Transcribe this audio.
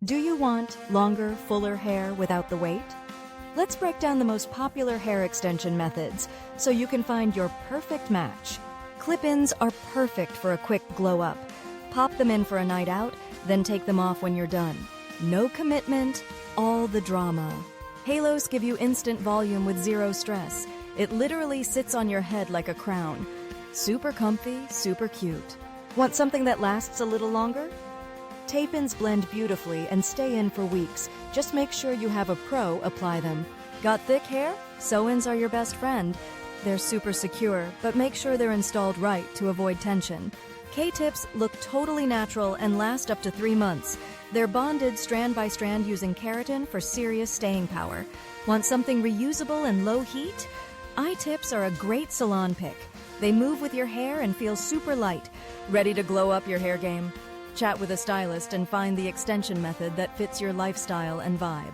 Do you want longer, fuller hair without the weight? Let's break down the most popular hair extension methods so you can find your perfect match. Clip-ins are perfect for a quick glow-up. Pop them in for a night out, then take them off when you're done. No commitment, all the drama. Halos give you instant volume with zero stress. It literally sits on your head like a crown. Super comfy, super cute. Want something that lasts a little longer? Tape-ins blend beautifully and stay in for weeks. Just make sure you have a pro apply them. Got thick hair? Sew-ins are your best friend. They're super secure, but make sure they're installed right to avoid tension. K-tips look totally natural and last up to 3 months. They're bonded strand by strand using keratin for serious staying power. Want something reusable and low heat? I-tips are a great salon pick. They move with your hair and feel super light. Ready to glow up your hair game? Chat with a stylist and find the extension method that fits your lifestyle and vibe.